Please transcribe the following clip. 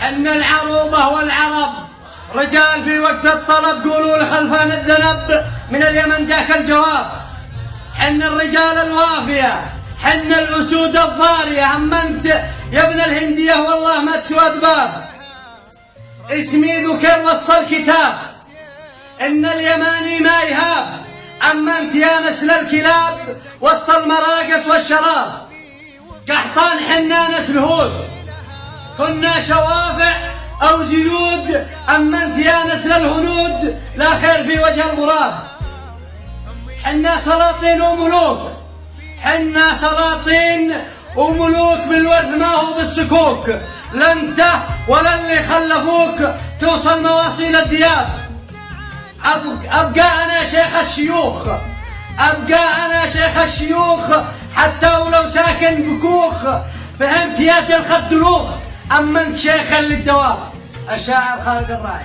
حن العروبة والعرب رجال في وقت الطلب، قولوا لخلفان الذنب من اليمن جاك الجواب. حن الرجال الوافية، حن الأسود الضارية، أما أنت يا ابن الهندية والله ما تسوى باب. اسمي ذكر وسط الكتاب إن اليماني ما يهاب، أما أنت يا نسل الكلاب وسط المراقص والشراب. قحطان حنا نسل هود، كنا شوافع أو زيود، أما أنت يا نسل الهنود لا خير في وجه المراد. حنا سلاطين وملوك، حنا سلاطين وملوك بالورث ما هو بالسكوك. لا انت ولا اللي خلفوك توصل مواصيل الدياب. أبقى أنا شيخ الشيوخ، أبقى أنا شيخ الشيوخ، حتى ولو ساكن بكوخ. فهمت يا الخدلوخ، أما أنت شيخ للدواب. الشاعر خالد الراعي.